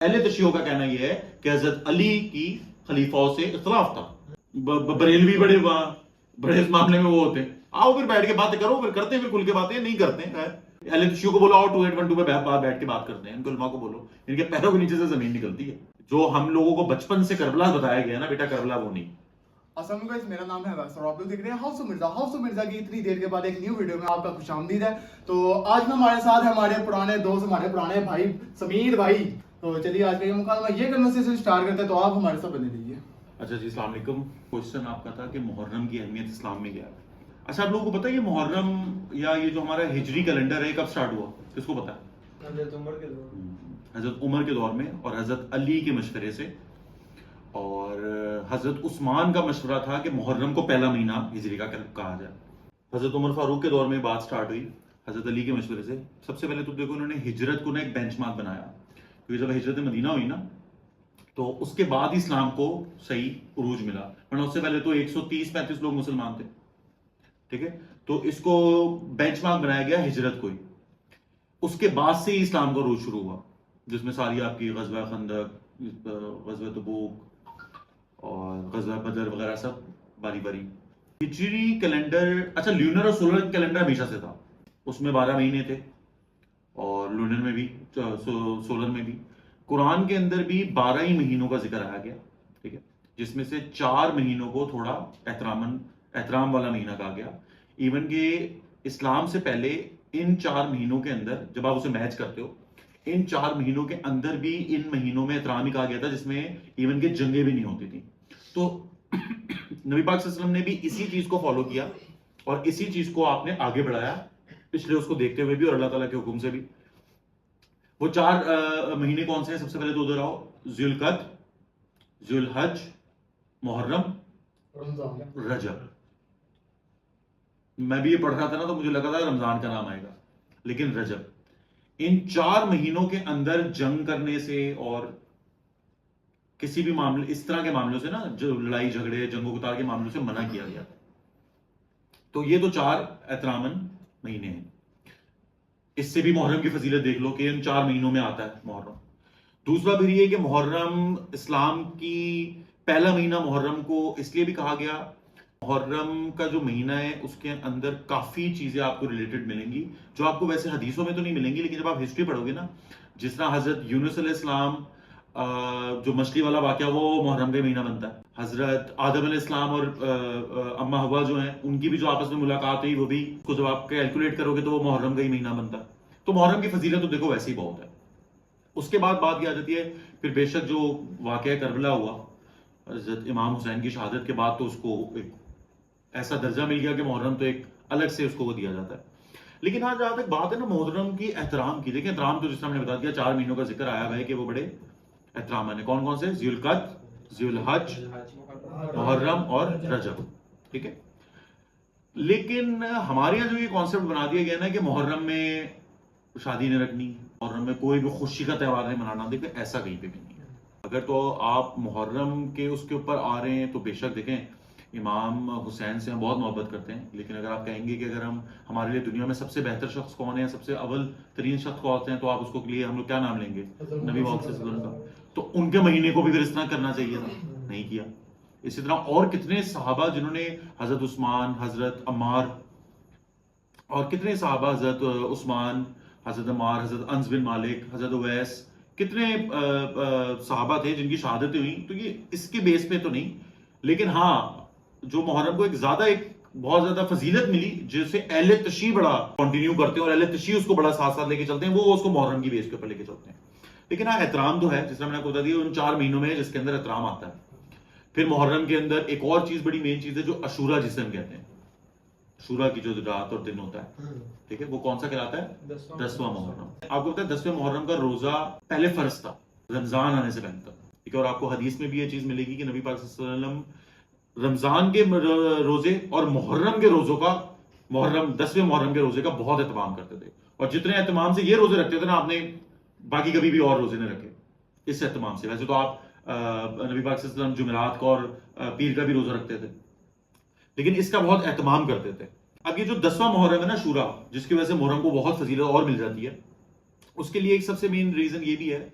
اہل تشیعوں کا کہنا یہ ہے کہ حضرت علی کی خلیفاؤں سے اختلاف تھا. بریلوی بڑے اس معاملے میں وہ ہوتے ہیں. آؤ پھر بیٹھ کے باتیں کرو, پھر کرتے ہیں, پھر کھل کے باتیں نہیں کرتے ہیں. اہل تشیعوں کو بولو آؤ 2812 پہ بیٹھ کے بات کرتے ہیں. ان کو علماء کو بولو, ان کے پیروں کے نیچے سے زمین نکلتی ہے. جو ہم لوگوں کو بچپن سے کربلا بتایا گیا نا بیٹا, کربلا وہ نہیں. السلام علیکم, میرا نام ہے ویسر, آپ لوگ دیکھ رہے ہیں ہاؤس آف مرزا کی اتنی دیر کے بعد ایک نیو ویڈیو میں آپ کا خوش آمدید ہے. تو آج میں ہمارے ساتھ ہمارے پرانے دوست, ہمارے پرانے بھائی سمیر بھائی. تو چلیے آج کا یہ مکالمہ یہ کرنے سے اسٹارٹ کرتے ہیں, تو آپ ہمارے ساتھ بنے رہیے. اچھا جی, السلام علیکم. کوشچن آپ کا تھا کہ محرم کی اہمیت اسلام میں کیا ہے. اچھا, آپ لوگوں کو پتا ہے یہ محرم یا یہ جو ہمارا ہجری کیلنڈر ہے کب سٹارٹ ہوا؟ کس کو پتا ہے؟ حضرت عمر کے دور میں, اور حضرت علی کے مشورے سے. اور حضرت عثمان کا مشورہ تھا کہ محرم کو پہلا مہینہ ہجری کا کہا جائے. حضرت عمر فاروق کے دور میں بات سٹارٹ ہوئی حضرت علی کے مشورے سے. سب سے پہلے تو دیکھو انہوں نے ہجرت کو نا ایک بینچ مارک بنایا, کیونکہ جب ہجرت مدینہ ہوئی نا تو اس کے بعد اسلام کو صحیح عروج ملا, ورنہ اس سے پہلے تو 130-135 لوگ مسلمان تھے. ٹھیک ہے, تو اس کو بینچ مارک بنایا گیا ہجرت کو ہی. اس کے بعد سے ہی اسلام کا عروج شروع ہوا, جس میں ساری آپ کی غزوہ خندق, غزوہ تبوک اور غزوہ بدر وغیرہ سب باری باری. ہجری کیلنڈر, اچھا لیونر اور سولر کیلنڈر ہمیشہ سے تھا, اس میں 12 مہینے تھے, اور لونر میں بھی سولر میں بھی. قرآن کے اندر بھی 12 ہی مہینوں کا ذکر آیا گیا, ٹھیک ہے, جس میں سے 4 مہینوں کو تھوڑا احترام والا مہینہ کہا گیا. ایون کہ اسلام سے پہلے ان 4 مہینوں کے اندر جب آپ اسے میچ کرتے ہو, ان 4 مہینوں کے اندر بھی ان مہینوں میں احترام ہی کہا گیا تھا, جس میں ایون کہ جنگیں بھی نہیں ہوتی تھیں. تو نبی پاک صلی اللہ علیہ وسلم نے بھی اسی چیز کو فالو کیا, اور اسی چیز کو آپ نے آگے بڑھایا پچھلے اس کو دیکھتے ہوئے بھی, اور اللہ تعالیٰ کے حکم سے بھی. وہ 4 مہینے کون سے ہیں؟ سب سے پہلے تو ادھر آؤ, ذوالقعدہ, ذوالحج, محرم, رجب. میں بھی یہ پڑھ رہا تھا نا تو مجھے لگا تھا رمضان کا نام آئے گا, لیکن رجب. ان 4 مہینوں کے اندر جنگ کرنے سے اور کسی بھی معاملے اس طرح کے معاملوں سے نا, جو لڑائی جھگڑے جنگوں کتار کے معاملوں سے منع کیا گیا. تو یہ تو 4 احتراماً مہینے ہیں. اس سے بھی محرم کی فضیلت دیکھ لو کہ ان 4 مہینوں میں آتا ہے محرم. دوسرا پھر یہ کہ محرم اسلام کی پہلا مہینہ محرم کو اس لیے بھی کہا گیا, محرم کا جو مہینہ ہے اس کے اندر کافی چیزیں آپ کو ریلیٹڈ ملیں گی جو آپ کو ویسے حدیثوں میں تو نہیں ملیں گی, لیکن جب آپ ہسٹری پڑھو گے نا, جس طرح حضرت یونس علیہ السلام جو مچھلی والا واقعہ وہ محرم کا مہینہ بنتا ہے. حضرت آدم علیہ السلام اور اما حوا جو ہیں ان کی بھی جو آپس میں ملاقات ہوئی, وہ بھی اس کو جب آپ کیلکولیٹ کرو گے تو وہ محرم کا ہی مہینہ بنتا ہے. تو محرم کی فضیلت تو دیکھو ویسے ہی بہت ہے. اس کے بعد بات یہ آ جاتی ہے پھر بے شک جو واقعہ کربلا ہوا حضرت امام حسین کی شہادت کے بعد, تو اس کو ایک ایسا درجہ مل گیا کہ محرم تو ایک الگ سے اس کو دیا جاتا ہے. لیکن ہاں جہاں تک بات ہے نا محرم کی احترام کی, دیکھیں احترام تو جس طرح ہم نے بتا دیا 4 مہینوں کا ذکر آیا ہوا ہے کہ وہ بڑے احترام ہیں. کون کون سے؟ ذوالقعدہ, ذوالحج, محرم اور رجب, ٹھیک ہے. لیکن ہمارے یہاں جو یہ کانسیپٹ بنا دیا گیا نا کہ محرم میں شادی نہیں رکھنی, محرم میں کوئی بھی خوشی کا تہوار نہیں منانا, دیکھیں ایسا کہیں پہ بھی نہیں ہے. اگر تو آپ محرم کے اس کے اوپر آ رہے ہیں تو بے شک دیکھیں امام حسین سے ہم بہت محبت کرتے ہیں, لیکن اگر آپ کہیں گے کہ اگر ہمارے لیے دنیا میں سب سے بہتر شخص کون ہے, سب سے اول ترین شخص کون ہوتے ہیں, تو آپ اس کو لیے ہم لوگ کیا نام لیں گے؟ نبی محمد صلی اللہ علیہ وسلم کا. تو ان کے مہینے کو بھی پھر اس طرح کرنا چاہیے تھا, نہیں کیا. اسی طرح اور کتنے صحابہ جنہوں نے, حضرت عثمان, حضرت عمار, اور کتنے صحابہ, حضرت عثمان, حضرت عمار, حضرت انس بن مالک, حضرت اویس, کتنے صحابہ تھے جن کی شہادتیں ہوئیں. تو یہ اس کے بیس پہ تو نہیں, لیکن ہاں جو محرم کو ایک بہت زیادہ فضیلت ملی جسے اہل تشیع بڑا کنٹینیو کرتے ہیں, اور اہل تشیع اس کو بڑا ساتھ ساتھ لے کے چلتے ہیں, وہ اس کو محرم کی بیس کے اوپر لے کے چلتے ہیں. لیکن ہاں احترام تو ہے, جس طرح میں نے آپ کو بتا دیا ان 4 مہینوں میں جس کے اندر احترام آتا ہے. پھر محرم کے اندر ایک اور چیز بڑی مین چیز ہے جو عاشورہ جسے ہم کہتے ہیں, عاشورہ کی جو رات اور دن ہوتا ہے, ٹھیک ہے, وہ کون سا کہلاتا ہے؟ 10واں محرم. آپ کو پتا ہے 10ویں محرم کا روزہ پہلے فرض تھا, رمضان آنے سے پہلے تھا, ٹھیک ہے. اور آپ کو حدیث میں بھی یہ چیز ملے گی کہ نبی پاک صلی اللہ علیہ وسلم رمضان کے روزے اور محرم کے روزوں کا, 10ویں محرم کے روزے کا بہت اہتمام کرتے تھے. اور جتنے اہتمام سے یہ روزے رکھتے تھے نا, آپ نے باقی کبھی بھی اور روزے نہیں رکھے اس اہتمام سے. ویسے تو آپ نبی پاک صلی اللہ علیہ وسلم جمعرات کا اور پیر کا بھی روزہ رکھتے تھے, لیکن اس کا بہت اہتمام کرتے تھے. اب یہ جو 10واں محرم ہے نا شورا, جس کی وجہ سے محرم کو بہت فضیلت اور مل جاتی ہے, اس کے لیے ایک سب سے مین ریزن یہ بھی ہے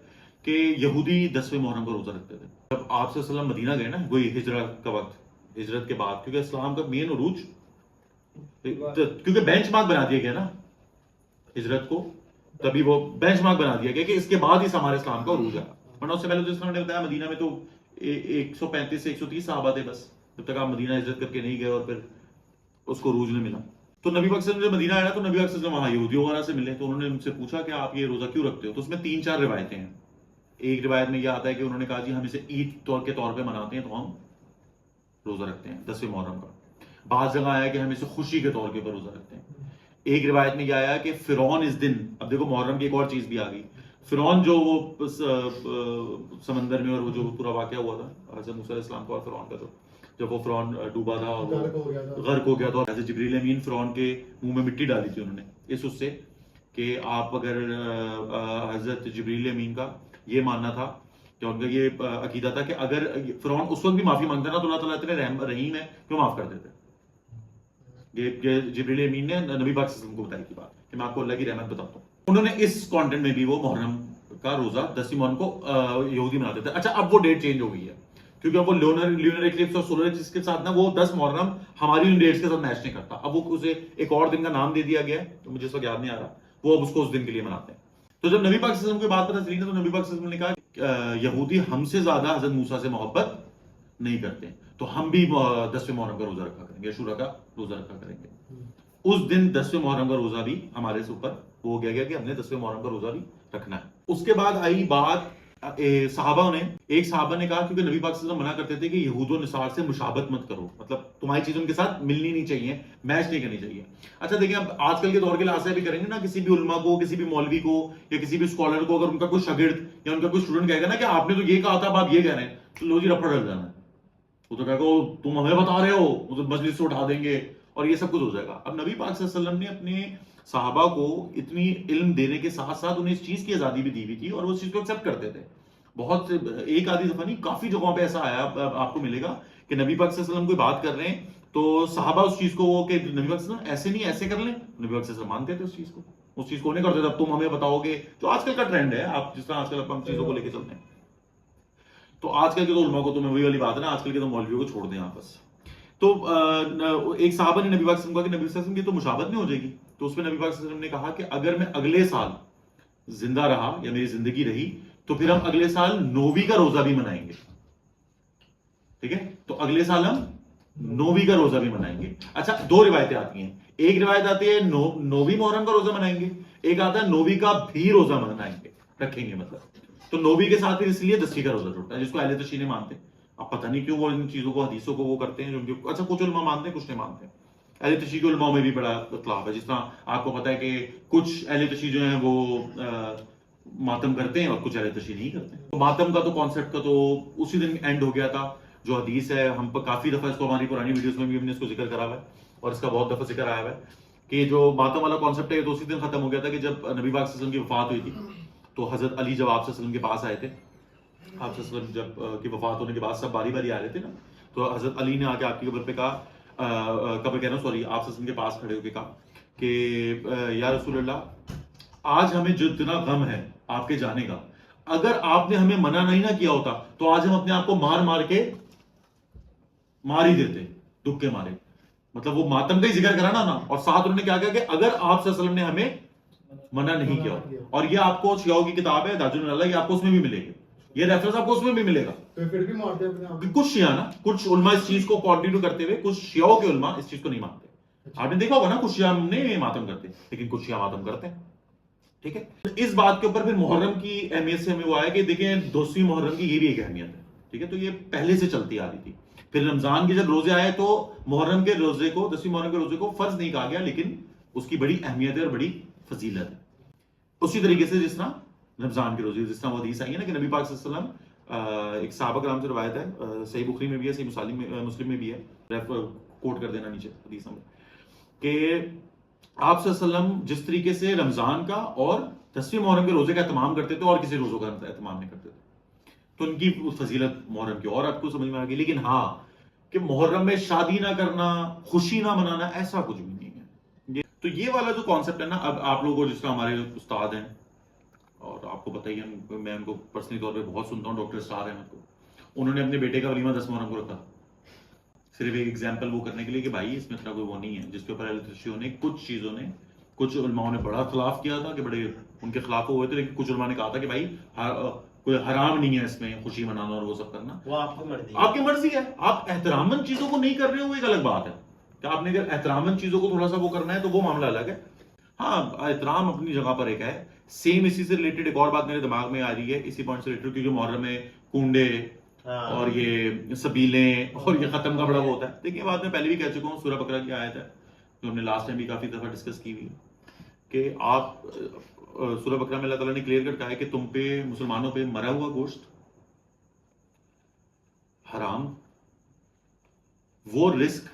کہ یہودی 10ویں محرم کا روزہ رکھتے تھے. جب آپ صلی اللہ علیہ وسلم مدینہ گئے نا, وہی ہجرت کا وقت, ہجرت کے بعد, کیونکہ اسلام کا مین عروج, کیونکہ بینچ مارک بنا دیا گیا نا ہجرت کو, تبھی وہ بینچ مارک بنا دیا گیا کہ اس کے بعد ہی ہمارے اسلام کا عروج ہے. ورنہ اس سے پہلے تو اسلام نے بتایا مدینہ میں تو 135 سے 130 صحابہ تھے بس, جب تک آپ مدینہ ہجرت کر کے نہیں گئے اور پھر اس کو عروج نہیں ملا. تو نبی پاک صلی اللہ علیہ وسلم جب مدینہ آیا تو نبی پاک صلی اللہ علیہ وسلم وہاں یہودیوں وغیرہ سے ملے, تو انہوں نے ان سے پوچھا کہ آپ یہ روزہ کیوں رکھتے ہو. تو اس میں 3-4 روایتیں ہیں. ایک روایت میں یہ آتا ہے کہ انہوں نے کہا جی ہم اسے عید کے طور پہ مناتے ہیں تو ہم روزہ رکھتے ہیں 10ویں محرم کا. بعض جگہ آیا کہ ہم اسے خوشی کے طور کے اوپر روزہ رکھتے ہیں. ایک روایت میں یہ آیا کہ فرعون اس دن, اب دیکھو محرم کی ایک اور چیز بھی آ گئی, فرعون جو وہ سمندر میں اور وہ جو پورا واقعہ ہوا تھا حضرت موسیٰ علیہ السلام کا اور فرعون کا, تو جب وہ فرعون ڈوبا تھا اور غرق ہو گیا تھا, حضرت جبریل امین فرعون کے منہ میں مٹی ڈالی تھی انہوں نے اس سے کہ آپ اگر حضرت جبریل امین کا یہ ماننا تھا کہ ان کا یہ عقیدہ تھا کہ اگر فرعون اس وقت بھی معافی مانگتا نا تو اللہ تعالیٰ اتنے رحیم ہے کیوں معاف کر دیتے. یہ جبریل امین نے نبی پاک صلی اللہ علیہ وسلم کو بتائی کی بات کہ میں آپ کو اللہ کی رحمت بتاتا ہوں. انہوں نے اس کانٹینٹ میں بھی وہ محرم کا روزہ 10ویں محرم کو یہودی مناتے تھے. اچھا اب وہ ڈیٹ چینج ہو گئی ہے کیونکہ اب وہ لیونر ایکلپس اور سولر ایکلپس کے ساتھ نا وہ 10 محرم ہماری ان ڈیٹس کے ساتھ میچ نہیں کرتا. اب وہ اسے ایک اور دن کا نام دے دیا گیا ہے تو مجھے اس وقت یاد نہیں آ رہا, وہ اب اس کو اس دن کے لیے مناتے ہیں. تو جب نبی پاک صلی اللہ علیہ وسلم کی بات پتہ چلی نا تو نبی پاک صلی اللہ علیہ وسلم نے کہا یہودی ہم سے زیادہ حضرت موسیٰ سے محبت نہیں کرتے تو ہم بھی 10ویں محرم کا روزہ رکھا کریں گے, عاشورہ کا روزہ رکھا کریں گے. اس دن 10ویں محرم کا روزہ بھی ہمارے سے اوپر ہو گیا کہ ہم نے 10ویں محرم کا روزہ بھی رکھنا ہے. اس کے بعد آئی بات صحابہ نے, ایک صحابہ نے کہا کیونکہ نبی پاک صلی اللہ علیہ وسلم منع کرتے تھے کہ یہود و نصارہ سے مشابہت مت کرو, مطلب تمہاری چیز ان کے ساتھ ملنی نہیں چاہیے, میچ نہیں کرنی چاہیے. اچھا دیکھیں اب آج کل کے دور کے لحاظ سے بھی کریں گے نا, کسی بھی علماء کو, کسی بھی مولوی کو یا کسی بھی اسکالر کو اگر ان کا کوئی شاگرد یا ان کا کوئی اسٹوڈنٹ کہے گا نا کہ آپ نے تو یہ کہا تھا اب آپ یہ کہہ رہے ہیں, تو لو جی رپڑ ڈل جانا ہے. وہ تو کہے گا تم ہمیں بتا رہے ہو, مجلس سے اٹھا دیں گے اور یہ سب کچھ ہو جائے گا. اب نبی پاک صلی اللہ علیہ وسلم نے اپنے صحابہ کو اتنی علم دینے کے ساتھ ساتھ انہیں اس چیز کی آزادی بھی دی ہوئی تھی اور وہ اس چیز کو ایکسیپٹ کرتے تھے. بہت ایک آدھی دفعہ نہیں, کافی جگہوں پہ ایسا آیا آپ کو ملے گا کہ نبی پاک صلی اللہ علیہ وسلم کوئی بات کر رہے ہیں تو صحابہ اس چیز کو وہ کہ نبی پاک صلی اللہ علیہ وسلم ایسے نہیں ایسے کر لیں, نبی پاک صلی اللہ علیہ وسلم مانتے تھے اس چیز کو, اس چیز کو نہیں کرتے تھے. اب تم ہمیں بتاؤ گے, جو آج کل کا ٹرینڈ ہے, آپ جس طرح آج کل ہم چیزوں کو لے کے چلتے ہیں, تو آج کل کے تو علماء کو تو وہی والی بات ہے نا, آج کل کے تو مولویوں کو چھوڑ دیں آپس. تو ایک صحابہ نے نبی پاک صلی اللہ علیہ وسلم کو کہ نبی صلی اللہ علیہ وسلم کی تو مشابہت نہیں ہو جائے گی. تو اس میں نبی پاک صلی اللہ علیہ وسلم نے کہا کہ اگر میں اگلے سال زندہ رہا یا میری زندگی رہی تو پھر ہم اگلے سال 9ویں کا روزہ بھی منائیں گے. ٹھیک ہے, تو اگلے سال ہم 9ویں کا روزہ بھی منائیں گے. اچھا دو روایتیں آتی ہیں, ایک روایت آتی ہے 9ویں محرم کا روزہ منائیں گے, ایک آتا ہے 9ویں کا بھی روزہ منائیں گے, رکھیں گے مطلب. تو 9ویں کے ساتھ اس لیے 10ویں کا روزہ جڑتا ہے جس کو اہل تشیع مانتے ہیں. اب پتہ نہیں کیوں وہ ان چیزوں کو حدیثوں کو وہ کرتے ہیں جو ان کے, اچھا کچھ علماء مانتے ہیں کچھ نہیں مانتے. اہل تشیع کے علماء میں بھی بڑا اختلاف ہے. جس طرح آپ کو پتہ ہے کہ کچھ اہل تشیع جو ہیں وہ ماتم کرتے ہیں اور کچھ اہل تشیع نہیں کرتے. تو ماتم کا تو کانسیپٹ کا تو اسی دن اینڈ ہو گیا تھا. جو حدیث ہے ہم پر کافی دفعہ اس کو ہماری پرانی ویڈیوز میں بھی ہم نے اس کو ذکر کرا ہوا ہے اور اس کا بہت دفعہ ذکر آیا ہوا ہے کہ جو ماتم والا کانسیپٹ ہے تو اسی دن ختم ہو گیا تھا کہ جب نبی پاک صلی اللہ علیہ وسلم کی وفات ہوئی تھی. تو حضرت علی جب آپ صلی اللہ علیہ وسلم کے پاس آئے تھے, آپ صلی اللہ علیہ وسلم جب کی وفات ہونے کے بعد سب باری باری آ رہے تھے نا, تو حضرت علی نے آ کے آپ کی قبر پہ کہا, قبر کہنا سوری, آپ صلی اللہ علیہ وسلم کے پاس کھڑے ہو کے کہا کہ یا رسول اللہ, آج ہمیں جتنا غم ہے آپ کے جانے کا, اگر آپ نے ہمیں منع نہیں نہ کیا ہوتا تو آج ہم اپنے آپ کو مار مار کے مار ہی دیتے, دکھ کے مارے. مطلب وہ ماتم کا ہی ذکر کرا نا, اور ساتھ انہوں نے کیا کہا کہ اگر آپ صلی اللہ علیہ وسلم نے ہمیں منع نہیں کیا, اور یہ آپ کو شیعوں کی کتاب ہے تاج العلماء, یہ آپ کو اس میں بھی ملے گی, یہ ریفرنس آپ کو اس میں بھی ملے گا. تو پھر بھی مارتے ہیں کچھ شیعہ نا, کچھ علماء اس چیز کو کنٹینیو کرتے ہوئے, کچھ شیعوں کے علماء اس چیز کو نہیں مانتے. آپ نے دیکھا ہوگا نا, کچھ شیعہ نہیں ماتم کرتے لیکن کچھ شیعہ ماتم کرتے ہیں. ٹھیک ہے, اس بات کے اوپر پھر محرم کی اہمیت سے ہمیں وہ آیا کہ دیکھیں 10ویں محرم کی یہ بھی ایک اہمیت ہے. ٹھیک ہے, تو یہ پہلے سے چلتی آ رہی تھی. پھر رمضان کے جب روزے آئے تو محرم کے روزے کو, 10ویں محرم کے روزے کو فرض نہیں کہا گیا, لیکن اس کی بڑی اہمیت ہے اور بڑی فضیلت ہے. اسی طریقے سے جس طرح رمضان کے روزے, جس طرح وہ حدیث آئی ہے نا کہ نبی پاک صلی اللہ علیہ وسلم, ایک صحابہ کرام سے روایت ہے, صحیح بخاری میں بھی ہے, صحیح مسلم میں بھی ہے, کوٹ کر دینا نیچے حدیث میں, کہ آپ صلی اللہ علیہ وسلم جس طریقے سے رمضان کا اور 10ویں محرم کے روزے کا اہتمام کرتے تھے اور کسی روزوں کا اہتمام نہیں کرتے تھے, تو ان کی فضیلت محرم کی اور آپ کو سمجھ میں آ گئی. لیکن ہاں کہ محرم میں شادی نہ کرنا, خوشی نہ منانا, ایسا کچھ بھی نہیں ہے. تو یہ والا جو کانسیپٹ ہے نا, اب آپ لوگوں کو جس طرح ہمارے استاد ہیں اور آپ آپ کو پتہ ہی ہے میں ان کو پرسنلی طور پہ بہت سنتا ہوں, ڈاکٹر اسٹار احمد کو. انہوں نے اپنے بیٹے کا ولیمہ 10 محرم کو رکھا صرف ایک ایگزامپل وہ کرنے کے لیے کہ بھائی اس میں اتنا کوئی وہ نہیں ہے, جس کے اوپر الیکٹریشیوں نے کچھ چیزوں نے کچھ علماء نے بڑا خلاف کیا تھا کہ بڑے ان کے خلاف ہوئے تھے, لیکن کچھ علماء نے کہا تھا کہ بھائی کوئی حرام نہیں ہے اس میں خوشی منانا اور وہ سب کرنا, وہ آپ کی مرضی آپ کی مرضی ہے. آپ احتراماً چیزوں کو نہیں کر رہے ہو وہ ایک الگ بات ہے, کہ آپ نے اگر احتراماً چیزوں کو تھوڑا سا وہ کرنا ہے تو وہ معاملہ الگ ہے. ہاں احترام اپنی جگہ پر ایک ہے. سیم اسی سے ریلیٹڈ ایک اور بات میرے دماغ میں آ رہی ہے اسی پوائنٹ سے ریلیٹڈ, کیونکہ محرم میں کنڈے اور یہ سبیلیں اور یہ ختم کا بڑا وہ ہوتا ہے. دیکھیے بات میں پہلے بھی کہہ چکا ہوں, سورہ بقرہ کی آیت ہے جو ہم نے لاسٹ ٹائم بھی کافی دفعہ ڈسکس کی ہوئی ہے کہ آپ سورہ بقرہ میں اللہ تعالیٰ نے کلیئر کٹ کہا ہے کہ تم پہ مسلمانوں پہ مرا ہوا گوشت حرام, وہ رزق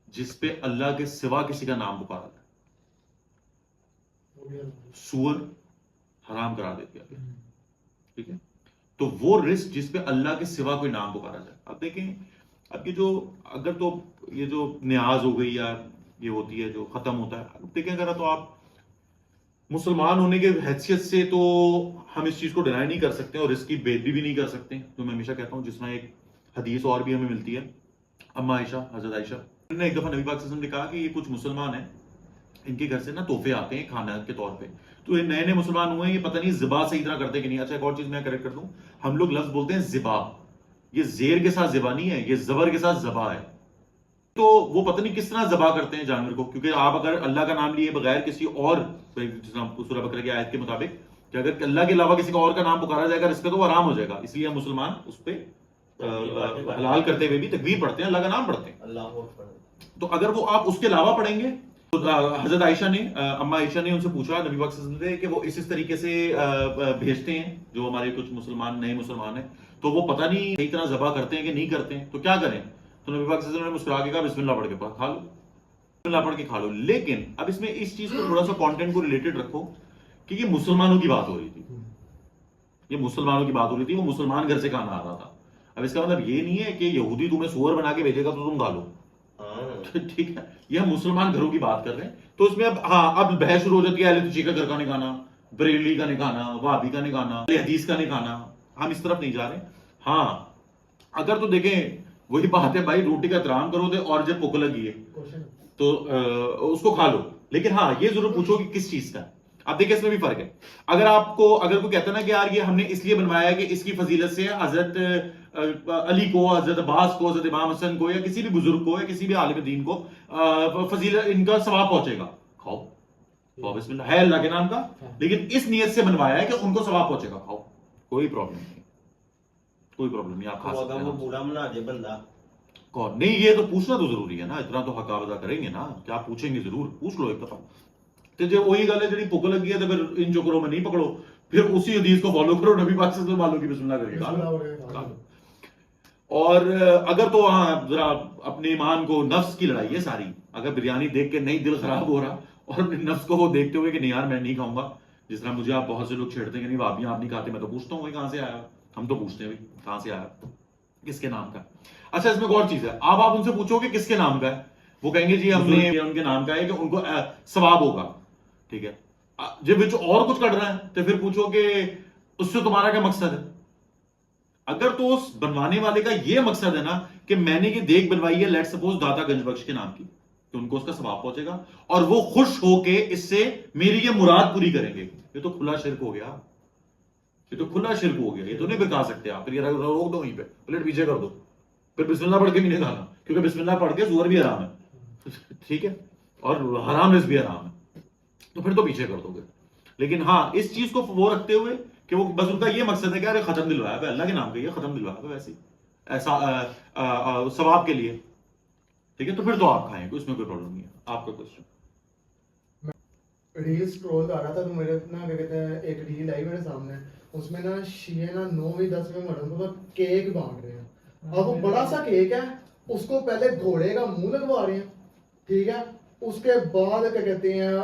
جس پہ اللہ کے سوا کسی کا نام پکارا جائے, سور حرام کرا دیتی ہے, ٹھیک ہے. تو وہ رزق جس پہ اللہ کے سوا کوئی نام پکارا جائے. اب دیکھیں اب یہ جو اگر تو یہ جو نیاز ہو گئی یا یہ ہوتی ہے جو ختم ہوتا ہے, اب دیکھیں اگر تو آپ مسلمان ہونے کے حیثیت سے تو ہم اس چیز کو ڈینائی نہیں کر سکتے اور اس کی بےدبی بھی نہیں کر سکتے, جو میں ہمیشہ کہتا ہوں. جس میں ایک حدیث اور بھی ہمیں ملتی ہے, اما عائشہ حضرت عائشہ نے ایک دفعہ نبی پاک صلی اللہ علیہ وسلم نے کہا کہ یہ کچھ مسلمان ہیں, ان کے گھر سے نا تحفے آتے ہیں کھانا کے طور پہ, تو یہ نئے نئے مسلمان ہوئے ہیں, یہ پتہ نہیں ذبح صحیح طرح کرتے کہ نہیں. اچھا ایک اور چیز میں کریکٹ کر دوں, ہم لوگ لفظ بولتے ہیں ذبح, یہ زیر کے ساتھ ذبح نہیں ہے, یہ زبر کے ساتھ ذبح ہے. تو وہ پتہ نہیں کس طرح ذبح کرتے ہیں جانور کو, کیونکہ آپ اگر اللہ کا نام لیے بغیر کسی اور سورہ بقرہ کی آیت کے مطابق کہ اگر اللہ کے علاوہ کسی اور کا نام پکارا جائے گا اس پہ تو وہ حرام ہو جائے گا, اس لیے مسلمان اس پہ حلال کرتے ہوئے بھی تکبیر پڑھتے ہیں, اللہ کا نام پڑھتے ہیں. اللہ اکبر. تو اگر وہ آپ اس کے علاوہ پڑھیں گے تو حضرت عائشہ نے اما عائشہ نے ان سے پوچھا نبی پاک صلی اللہ علیہ وسلم سے کہ وہ اس طریقے سے بھیجتے ہیں جو ہمارے کچھ مسلمان نئے مسلمان ہیں, تو وہ پتہ نہیں صحیح طرح ذبح کرتے ہیں کہ نہیں کرتے ہیں, تو کیا کریں. تو نبی پاک صلی اللہ علیہ وسلم نے مسکرا کے کہا بسم اللہ پڑھ کے کھا لو, بسم اللہ پڑھ کے کھا لو. لیکن اب اس میں اس چیز کو تھوڑا سا کانٹینٹ کو ریلیٹڈ رکھو کہ یہ مسلمانوں کی بات ہو رہی تھی, یہ مسلمانوں کی بات ہو رہی تھی, وہ مسلمان گھر سے کھانا آ رہا تھا. اب اس کا مطلب یہ نہیں ہے کہ یہودی تمہیں سور بنا کے بھیجے گا تو تم کھا لو, ٹھیک ہے. یہ ہم مسلمان گھروں کی بات کر رہے ہیں. تو اس میں اب اب بحث شروع ہو جاتی ہے اہل تشیع کا گھر کا نہیں کھانا, بریلی کا نہیں کھانا, وہابی کا نہیں کھانا, حدیث کا نہیں کھانا. ہم اس طرف نہیں جا رہے. ہاں اگر تو دیکھیں وہی بات ہے بھائی, روٹی کا احترام کرو دے اور جب بھوک لگی ہے تو اس کو کھا لو, لیکن ہاں یہ ضرور پوچھو کہ کس چیز کا. اب دیکھیں اس میں بھی فرق ہے. اگر آپ کو اگر کوئی کہتا ہے نا کہ یار یہ ہم نے اس لیے بنوایا ہے کہ اس کی فضیلت سے حضرت علی کو, حضرت عباس کو, حضرت امام حسن کو, یا کسی بھی بزرگ کو, یا کسی بھی عالم دین کو فضیلت ان کا ثواب پہنچے گا, کھاؤ بسم اللہ, ہے اللہ کے نام کا, لیکن اس نیت سے بنوایا ہے کہ ان کو ثواب پہنچے گا, کھاؤ, کوئی پرابلم نہیں, کوئی پرابلم نہیں, آپ کھا سکتے ہیں. وہ بوڑھا بنا دے بندہ کون نہیں, یہ تو پوچھنا تو ضروری ہے نا, اتنا تو حق ادا کریں گے نا, کیا پوچھیں گے, ضرور پوچھ لو ایک دفعہ. تو جو وہی گل ہے جڑی بھوک لگی ہے تو پھر ان چکروں میں نہیں پکڑو, پھر اسی حدیث کو فالو کرو, نبی پاک صلی اللہ علیہ وسلم والوں کی بسم اللہ کر کے. اور اگر تو ہاں ذرا اپنے ایمان کو, نفس کی لڑائی ہے ساری, اگر بریانی دیکھ کے نہیں دل خراب ہو رہا اور اپنے نفس کو وہ دیکھتے ہوئے کہ نہیں یار میں نہیں کھاؤں گا, جس طرح مجھے آپ بہت سے لوگ چھیڑتے ہیں کہ نہیں وہابیاں آپ نہیں کھاتے, میں تو پوچھتا ہوں کہاں سے آیا, ہم تو پوچھتے ہیں کہاں سے آیا, کس کے نام کا. اچھا اس میں ایک اور چیز ہے, آپ ان سے پوچھو کہ کس کے نام کا ہے, وہ کہیں گے جی ہم نے ان کے نام کا ہے کہ ان کو ثواب ہوگا, ٹھیک ہے. جب اور کچھ کر رہا ہے تو پھر پوچھو کہ اس سے تمہارا کیا مقصد ہے. اگر تو اس بنوانے والے کا یہ مقصد ہے نا کہ میں نے یہ دیگ بنوائی ہے لیٹ سپوز داتا گنج بخش کے نام کی, تو ان کو اس کا ثواب پہنچے گا اور وہ خوش ہو کے اس سے میری یہ مراد پوری کریں گے, یہ تو کھلا شرک ہو گیا, یہ تو کھلا شرک ہو گیا, یہ تو نہیں بکا سکتے آپ. پھر یہ روک دو وہیں پہ, پلیٹ پیچھے کر دو, پھر بسم اللہ پڑھ کے بھی نہیں کھانا, کیونکہ بسم اللہ پڑھ کے سور بھی حرام ہے, ٹھیک ہے, اور حرام رزق بھی حرام ہے, تو پھر تو پیچھے کر دو گے. لیکن ہاں اس چیز کو وہ رکھتے ہوئے کہ وہ بس ان کا یہ مقصد ہے کہ ارے ختم دلوایا ہے اللہ کے نام کا, یہ ختم دلوایا ہے ویسے ایسا ثواب کے لیے, ٹھیک ہے, تو پھر تو آپ کھائیں گے, اس میں کوئی پرابلم نہیں ہے. آپ کا کوشچن. ریل سکرول کر رہا تھا تو میرے نا کیا کہتے ہیں ایک ریل آئی میرے سامنے, اس میں نا شیعہ نا 9ویں 10ویں محرم کو کیک بانٹ رہے ہیں. اب وہ بڑا سا کیک ہے, اس کو پہلے گھوڑے کا منہ لگوا رہے ہیں, ٹھیک ہے, اس کے بعد کیا کہتے ہیں